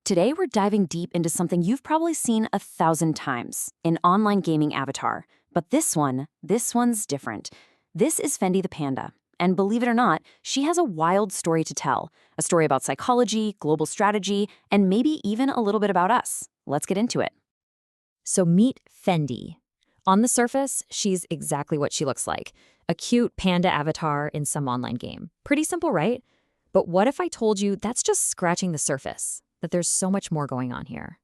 Today, we're diving deep into something you've probably seen 1,000 times, an online gaming avatar. But this one's different. This is Fendi the Panda. And believe it or not, she has a wild story to tell. A story about psychology, global strategy, and maybe even a little bit about us. Let's get into it. So meet Fendi. On the surface, she's exactly what she looks like. A cute panda avatar in some online game. Pretty simple, right? But what if I told you that's just scratching the surface? That there's so much more going on here.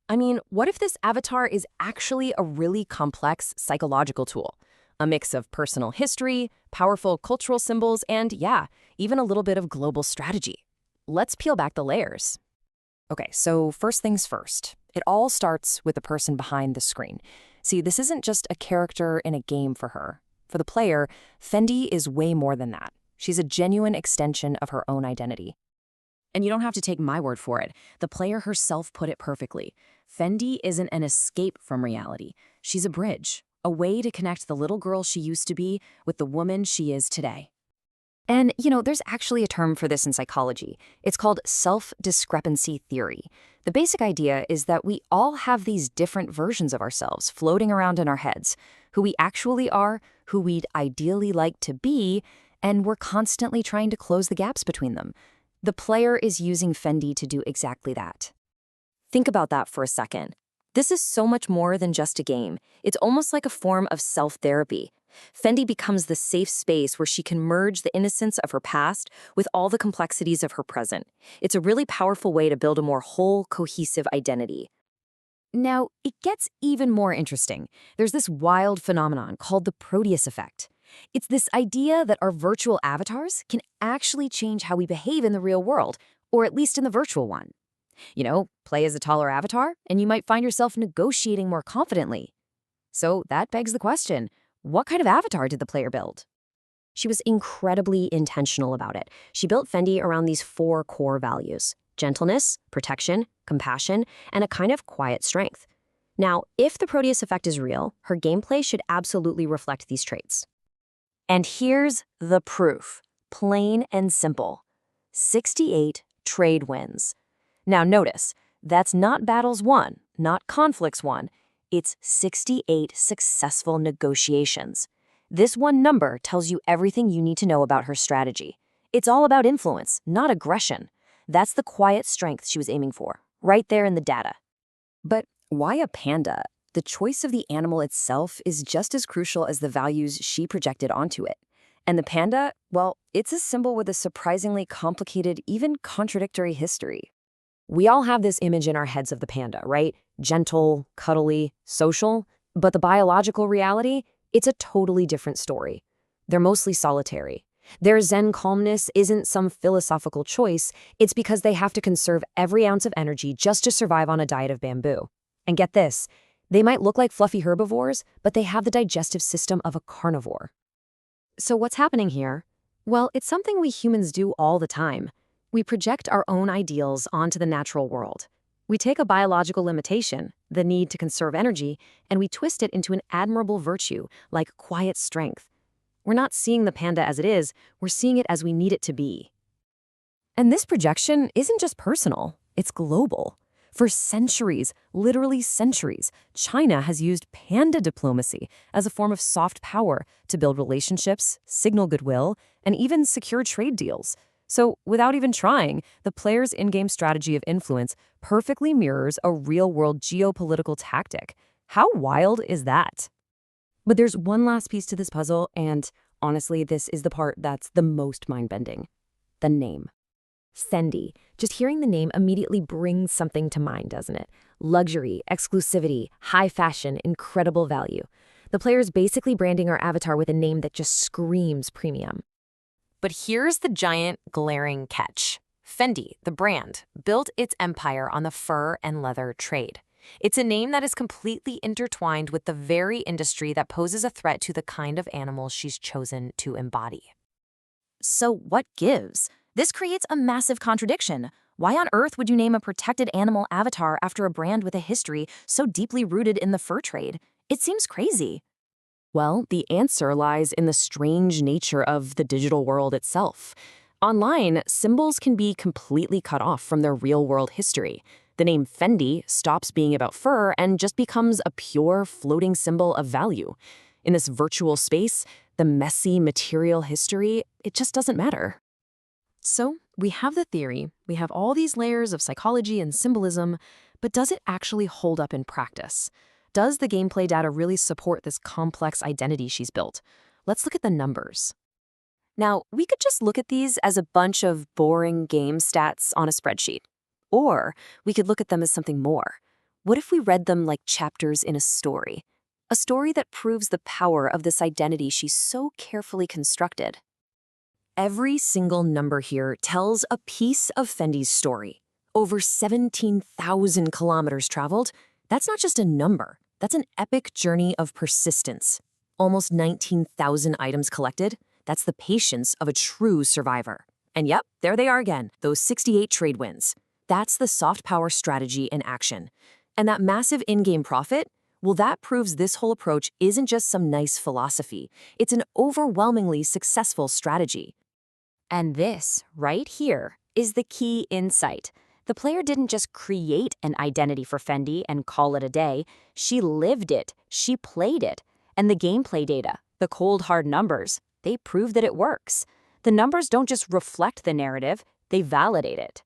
I mean, what if this avatar is actually a really complex psychological tool? A mix of personal history, powerful cultural symbols, and yeah, even a little bit of global strategy. Let's peel back the layers. Okay, so first things first. It all starts with the person behind the screen. See, this isn't just a character in a game for her. For the player, Fendi is way more than that. She's a genuine extension of her own identity. And you don't have to take my word for it. The player herself put it perfectly. Fendi isn't an escape from reality. She's a bridge, a way to connect the little girl she used to be with the woman she is today. And, there's actually a term for this in psychology. It's called self-discrepancy theory. The basic idea is that we all have these different versions of ourselves floating around in our heads, who we actually are, who we'd ideally like to be, and we're constantly trying to close the gaps between them. The player is using Fendi to do exactly that. Think about that for a second. This is so much more than just a game. It's almost like a form of self-therapy. Fendi becomes the safe space where she can merge the innocence of her past with all the complexities of her present. It's a really powerful way to build a more whole, cohesive identity. Now, it gets even more interesting. There's this wild phenomenon called the Proteus effect. It's this idea that our virtual avatars can actually change how we behave in the real world, or at least in the virtual one. Play as a taller avatar, and you might find yourself negotiating more confidently. So that begs the question, what kind of avatar did the player build? She was incredibly intentional about it. She built Fendi around these 4 core values: gentleness, protection, compassion, and a kind of quiet strength. Now, if the Proteus effect is real, her gameplay should absolutely reflect these traits. And here's the proof, plain and simple. 68 trade wins. Now notice, that's not battles won, not conflicts won. It's 68 successful negotiations. This one number tells you everything you need to know about her strategy. It's all about influence, not aggression. That's the quiet strength she was aiming for, right there in the data. But why a panda? The choice of the animal itself is just as crucial as the values she projected onto it. And the panda, well, it's a symbol with a surprisingly complicated, even contradictory history. We all have this image in our heads of the panda, right? Gentle, cuddly, social. But the biological reality, it's a totally different story. They're mostly solitary. Their Zen calmness isn't some philosophical choice, it's because they have to conserve every ounce of energy just to survive on a diet of bamboo. And get this, they might look like fluffy herbivores, but they have the digestive system of a carnivore. So what's happening here? Well, it's something we humans do all the time. We project our own ideals onto the natural world. We take a biological limitation, the need to conserve energy, and we twist it into an admirable virtue, like quiet strength. We're not seeing the panda as it is, we're seeing it as we need it to be. And this projection isn't just personal, it's global. For centuries, literally centuries, China has used panda diplomacy as a form of soft power to build relationships, signal goodwill, and even secure trade deals. So, without even trying, the player's in-game strategy of influence perfectly mirrors a real-world geopolitical tactic. How wild is that? But there's one last piece to this puzzle, and honestly, this is the part that's the most mind-bending. The name. Fendi. Just hearing the name immediately brings something to mind, doesn't it? Luxury, exclusivity, high fashion, incredible value. The player's basically branding our avatar with a name that just screams premium. But here's the giant, glaring catch. Fendi, the brand, built its empire on the fur and leather trade. It's a name that is completely intertwined with the very industry that poses a threat to the kind of animals she's chosen to embody. So what gives? This creates a massive contradiction. Why on earth would you name a protected animal avatar after a brand with a history so deeply rooted in the fur trade? It seems crazy. Well, the answer lies in the strange nature of the digital world itself. Online, symbols can be completely cut off from their real-world history. The name Fendi stops being about fur and just becomes a pure floating symbol of value. In this virtual space, the messy material history, it just doesn't matter. So, we have the theory, we have all these layers of psychology and symbolism, but does it actually hold up in practice? Does the gameplay data really support this complex identity she's built? Let's look at the numbers. Now, we could just look at these as a bunch of boring game stats on a spreadsheet. Or we could look at them as something more. What if we read them like chapters in a story? A story that proves the power of this identity she's so carefully constructed. Every single number here tells a piece of Fendi's story. Over 17,000 kilometers traveled. That's not just a number. That's an epic journey of persistence. Almost 19,000 items collected. That's the patience of a true survivor. And yep, there they are again, those 68 trade wins. That's the soft power strategy in action. And that massive in-game profit, well, that proves this whole approach isn't just some nice philosophy. It's an overwhelmingly successful strategy. And this, right here, is the key insight. The player didn't just create an identity for Fendi and call it a day. She lived it, she played it. And the gameplay data, the cold hard numbers, they prove that it works. The numbers don't just reflect the narrative, they validate it.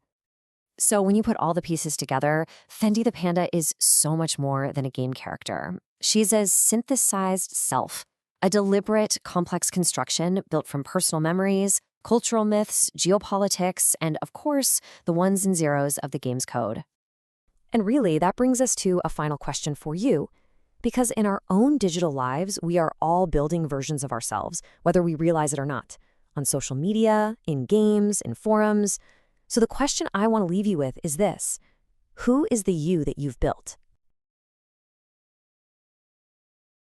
So when you put all the pieces together, Fendi the Panda is so much more than a game character. She's a synthesized self, a deliberate, complex construction built from personal memories, cultural myths, geopolitics, and of course, the ones and zeros of the game's code. And really, that brings us to a final question for you. Because in our own digital lives, we are all building versions of ourselves, whether we realize it or not, on social media, in games, in forums. So the question I want to leave you with is this: who is the you that you've built?